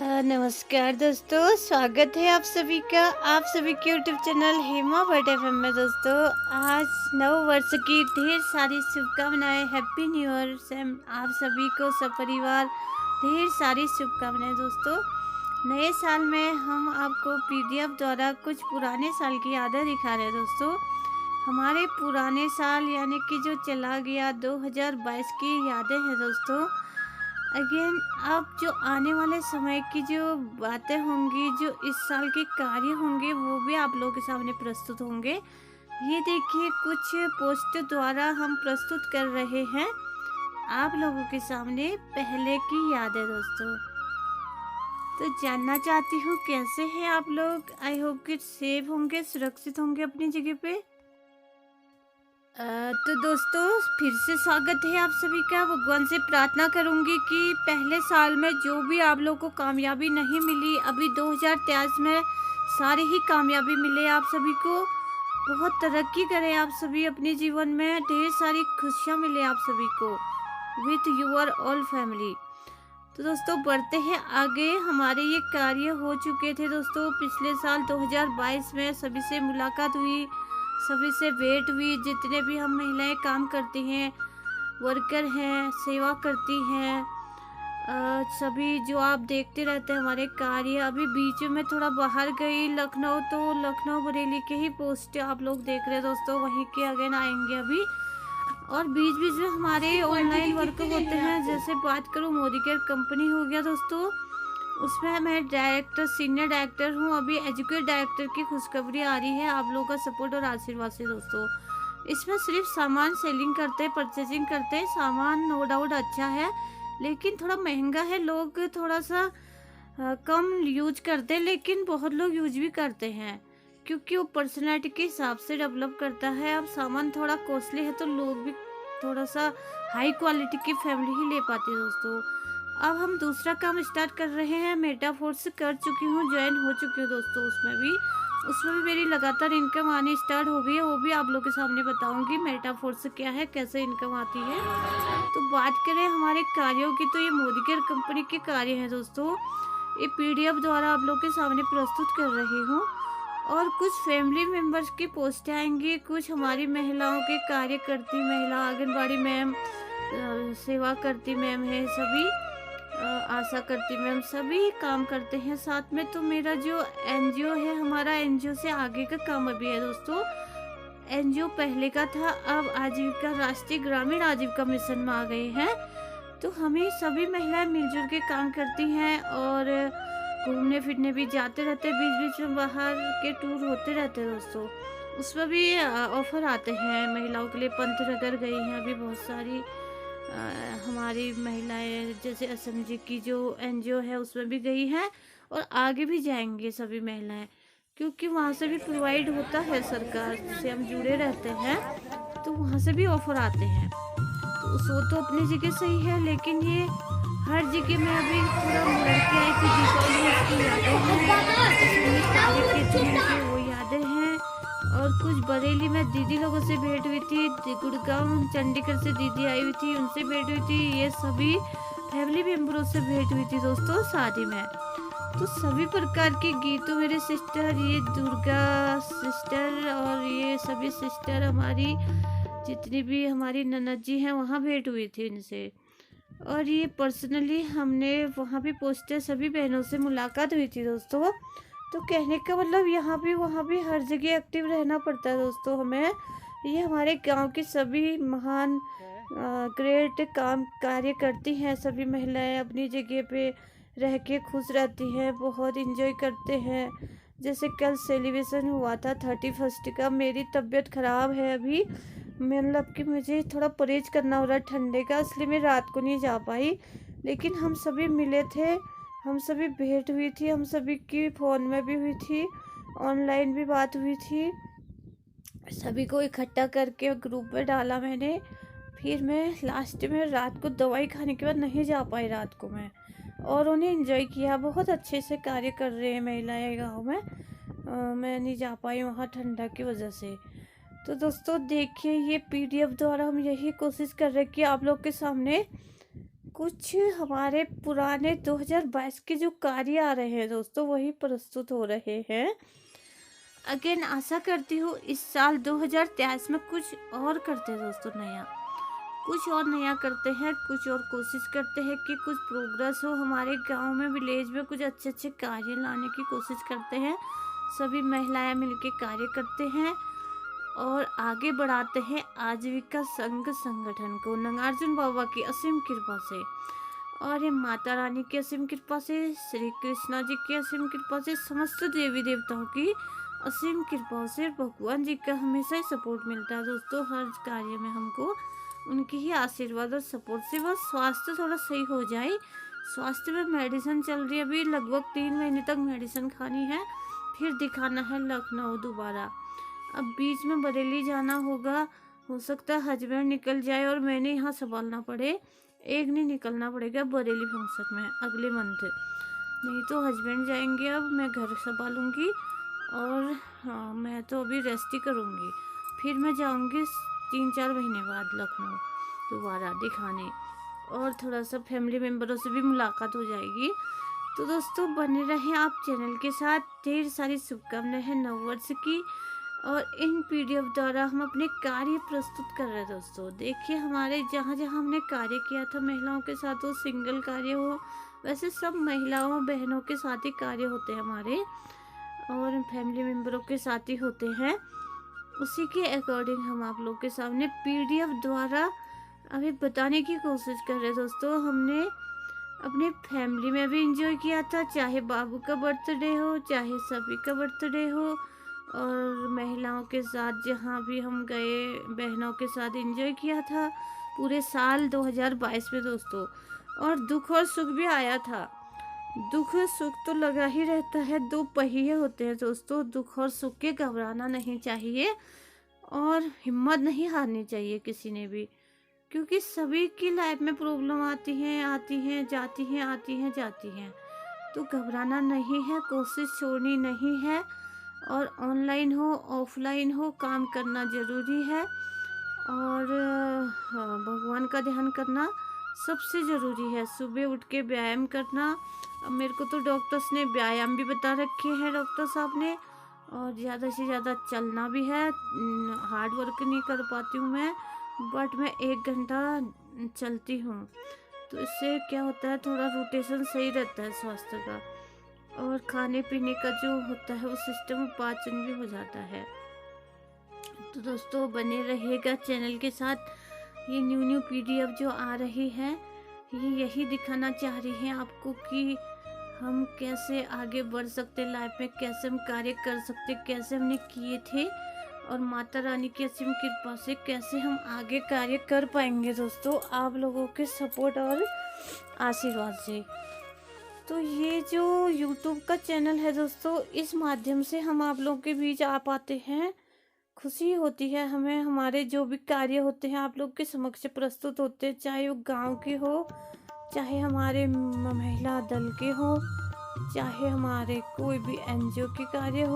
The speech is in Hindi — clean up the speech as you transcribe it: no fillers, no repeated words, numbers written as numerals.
नमस्कार दोस्तों, स्वागत है आप सभी का आप सभी के YouTube channel Hema but FM में। दोस्तों, आज नव वर्ष की ढेर सारी शुभकामनाएं। हैप्पी न्यू ईयर से आप सभी को सपरिवार ढेर सारी शुभकामनाएं। दोस्तों, नए साल में हम आपको पीडीएफ द्वारा कुछ पुराने साल की यादें दिखा रहे हैं। दोस्तों, हमारे पुराने साल यानी कि जो चला गया 2022 की यादें हैं। दोस्तों, अगेन अब जो आने वाले समय की जो बातें होंगी, जो इस साल के कार्य होंगे, वो भी आप लोगों के सामने प्रस्तुत होंगे। ये देखिए, कुछ पोस्ट द्वारा हम प्रस्तुत कर रहे हैं आप लोगों के सामने पहले की यादें। दोस्तों, तो जानना चाहती हूँ कैसे हैं आप लोग। आई होप कि सेफ होंगे, सुरक्षित होंगे अपनी जगह पे। तो दोस्तों, फिर से स्वागत है आप सभी का। भगवान से प्रार्थना करूंगी कि पहले साल में जो भी आप लोगों को कामयाबी नहीं मिली, अभी 2023 में सारी ही कामयाबी मिले आप सभी को। बहुत तरक्की करें आप सभी अपने जीवन में, ढेर सारी खुशियां मिले आप सभी को विथ यूर ऑल फैमिली। तो दोस्तों, बढ़ते हैं आगे। हमारे ये कार्य हो चुके थे दोस्तों पिछले साल 2022 में। सभी से मुलाकात हुई, सभी से भेंट हुई। जितने भी हम महिलाएं काम करती हैं, वर्कर हैं, सेवा करती हैं, सभी जो आप देखते रहते हैं हमारे कार्य। अभी बीच में थोड़ा बाहर गई लखनऊ, तो लखनऊ बरेली के ही पोस्ट आप लोग देख रहे हैं दोस्तों, वहीं के अगेन आएंगे अभी। और बीच बीच में हमारे ऑनलाइन वर्क होते हैं। जैसे बात करूँ, मोदी केयर कंपनी हो गया दोस्तों, उसमें मैं डायरेक्टर, सीनियर डायरेक्टर हूँ। अभी एजुकेट डायरेक्टर की खुशखबरी आ रही है, आप लोगों का सपोर्ट और आशीर्वाद से दोस्तों। इसमें सिर्फ सामान सेलिंग करते हैं, परचेजिंग करते हैं। सामान नो डाउट अच्छा है, लेकिन थोड़ा महंगा है। लोग थोड़ा सा कम यूज करते हैं, लेकिन बहुत लोग यूज भी करते हैं, क्योंकि वो पर्सनैलिटी के हिसाब से डेवलप करता है। अब सामान थोड़ा कॉस्टली है तो लोग भी थोड़ा सा हाई क्वालिटी की फैमिली ही ले पाती है दोस्तों। अब हम दूसरा काम स्टार्ट कर रहे हैं। मेटाफोर्स कर चुकी हूँ, ज्वाइन हो चुकी हूँ दोस्तों। उसमें भी मेरी लगातार इनकम आनी स्टार्ट हो गई है। वो भी आप लोगों के सामने बताऊंगी मेटाफोर्स क्या है, कैसे इनकम आती है। तो बात करें हमारे कार्यों की, तो ये मोदी केयर कंपनी के कार्य हैं दोस्तों। ये पीडीएफ द्वारा आप लोग के सामने प्रस्तुत कर रही हूँ। और कुछ फैमिली मेंबर्स की पोस्ट आएंगी, कुछ हमारी महिलाओं के कार्य करती महिला, आंगनबाड़ी मैम, सेवा करती मैम है सभी, आशा करती मैम, सभी काम करते हैं साथ में। तो मेरा जो एनजीओ है, हमारा एनजीओ से आगे का काम अभी है दोस्तों। एनजीओ पहले का था, अब आजीविका, राष्ट्रीय ग्रामीण आजीविका मिशन में आ गए हैं। तो हमें सभी महिलाएं मिलजुल के काम करती हैं और घूमने फिरने भी जाते रहते हैं। बीच बीच में बाहर के टूर होते रहते हैं दोस्तों। उसमें भी ऑफर आते हैं महिलाओं के लिए। पंतनगर गई हैं अभी बहुत सारी हमारी महिलाएं, जैसे असम जी की जो एनजीओ है उसमें भी गई हैं, और आगे भी जाएंगे सभी महिलाएं, क्योंकि वहाँ से भी प्रोवाइड होता है, सरकार से हम जुड़े रहते हैं, तो वहाँ से भी ऑफर आते हैं। तो सो तो अपनी जगह सही है, लेकिन ये हर जगह में अभी पूरा लड़के आई थी दीपावली, उसकी यादें हैं, वो यादें हैं। और कुछ बरेली में दीदी लोगों से भेंट हुई थी, गुड़गांव चंडीगढ़ से दीदी आई हुई थी, उनसे भेंट हुई थी। ये सभी फैमिली मेम्बरों से भेंट हुई थी दोस्तों शादी में। तो सभी प्रकार के गीतों, मेरे सिस्टर, ये दुर्गा सिस्टर और ये सभी सिस्टर, हमारी जितनी भी हमारी ननद जी हैं, वहाँ भेंट हुई थी इनसे। और ये पर्सनली हमने वहाँ भी पहुँचते सभी बहनों से मुलाकात हुई थी दोस्तों। तो कहने का मतलब यहाँ भी वहाँ भी हर जगह एक्टिव रहना पड़ता है दोस्तों हमें। ये हमारे गांव की सभी महान ग्रेट काम कार्य करती हैं। सभी महिलाएं अपनी जगह पे रह के खुश रहती हैं, बहुत इंजॉय करते हैं। जैसे कल सेलिब्रेशन हुआ था 31 का। मेरी तबीयत ख़राब है अभी, मतलब कि मुझे थोड़ा परहेज करना हो रहा है ठंडे का, इसलिए मैं रात को नहीं जा पाई। लेकिन हम सभी मिले थे, हम सभी भेंट हुई थी, हम सभी की फ़ोन में भी हुई थी, ऑनलाइन भी बात हुई थी। सभी को इकट्ठा करके ग्रुप में डाला मैंने। फिर मैं लास्ट में रात को दवाई खाने के बाद नहीं जा पाई रात को मैं, और उन्हें एंजॉय किया। बहुत अच्छे से कार्य कर रहे हैं महिलाएं गाँव में। मैं नहीं जा पाई वहाँ ठंडा की वजह से। तो दोस्तों देखिए, ये पीडीएफ द्वारा हम यही कोशिश कर रहे हैं कि आप लोग के सामने कुछ हमारे पुराने 2022 के जो कार्य आ रहे हैं दोस्तों, वही प्रस्तुत हो रहे हैं। अगेन आशा करती हूँ इस साल 2023 में कुछ और करते हैं दोस्तों, नया कुछ और नया करते हैं, कुछ और कोशिश करते हैं कि कुछ प्रोग्रेस हो हमारे गांव में, विलेज में कुछ अच्छे अच्छे कार्य लाने की कोशिश करते हैं। सभी महिलाएं मिलकर कार्य करते हैं और आगे बढ़ाते हैं आजीविका संघ संगठन को, नागार्जुन बाबा की असीम कृपा से और ये माता रानी की असीम कृपा से, श्री कृष्णा जी की असीम कृपा से, समस्त देवी देवताओं की असीम कृपा से, भगवान जी का हमेशा ही सपोर्ट मिलता है दोस्तों हर कार्य में हमको। उनकी ही आशीर्वाद और सपोर्ट से बस स्वास्थ्य थोड़ा सही हो जाए। स्वास्थ्य में मेडिसिन चल रही है, अभी लगभग 3 महीने तक मेडिसिन खानी है, फिर दिखाना है लखनऊ दोबारा। अब बीच में बरेली जाना होगा, हो सकता है हस्बैंड निकल जाए और मैंने यहाँ संभालना पड़े। एक नहीं निकलना पड़ेगा बरेली फंक्शन में अगले मंथ, नहीं तो हस्बैंड जाएंगे, अब मैं घर संभालूंगी और हाँ मैं तो अभी रेस्ट ही करूँगी। फिर मैं जाऊँगी 3-4 महीने बाद लखनऊ दोबारा दिखाने और थोड़ा सा फैमिली मेम्बरों से भी मुलाकात हो जाएगी। तो दोस्तों बने रहें आप चैनल के साथ। ढेर सारी शुभकामनाएं हैं नववर्ष की और इन पीडीएफ द्वारा हम अपने कार्य प्रस्तुत कर रहे हैं दोस्तों। देखिए हमारे जहाँ जहाँ हमने कार्य किया था महिलाओं के साथ, हो सिंगल कार्य हो, वैसे सब महिलाओं बहनों के साथ ही कार्य होते हैं हमारे और फैमिली मेम्बरों के साथ ही होते हैं। उसी के अकॉर्डिंग हम आप लोग के सामने पीडीएफ द्वारा अभी बताने की कोशिश कर रहे हैं दोस्तों। हमने अपने फैमिली में भी एंजॉय किया था, चाहे बाबू का बर्थडे हो, चाहे सभी का बर्थडे हो, और महिलाओं के साथ जहाँ भी हम गए बहनों के साथ एंजॉय किया था पूरे साल 2022 में दोस्तों। और दुख और सुख भी आया था। दुख सुख तो लगा ही रहता है, 2 पहिए होते हैं दोस्तों। दुख और सुख के घबराना नहीं चाहिए और हिम्मत नहीं हारनी चाहिए किसी ने भी, क्योंकि सभी की लाइफ में प्रॉब्लम आती हैं जाती हैं, आती हैं जाती हैं। तो घबराना नहीं है, कोशिश छोड़नी नहीं है और ऑनलाइन हो ऑफलाइन हो काम करना ज़रूरी है और हाँ, भगवान का ध्यान करना सबसे ज़रूरी है। सुबह उठ के व्यायाम करना, अब मेरे को तो डॉक्टर्स ने व्यायाम भी बता रखे हैं डॉक्टर साहब ने, और ज़्यादा से ज़्यादा चलना भी है। हार्ड वर्क नहीं कर पाती हूँ मैं, बट मैं 1 घंटा चलती हूँ, तो इससे क्या होता है थोड़ा रोटेशन सही रहता है स्वास्थ्य का और खाने पीने का जो होता है वो सिस्टम पाचन भी हो जाता है। तो दोस्तों बने रहिएगा चैनल के साथ। ये न्यू पीडीएफ जो आ रही है ये यही दिखाना चाह रही है आपको कि हम कैसे आगे बढ़ सकते लाइफ में, कैसे हम कार्य कर सकते, कैसे हमने किए थे और माता रानी की असीम कृपा से कैसे हम आगे कार्य कर पाएंगे दोस्तों आप लोगों के सपोर्ट और आशीर्वाद से। तो ये जो YouTube का चैनल है दोस्तों, इस माध्यम से हम आप लोगों के बीच आ पाते हैं। खुशी होती है हमें, हमारे जो भी कार्य होते हैं आप लोग के समक्ष प्रस्तुत होते हैं, चाहे वो गांव के हो, चाहे हमारे महिला दल के हो, चाहे हमारे कोई भी एनजीओ के कार्य हो।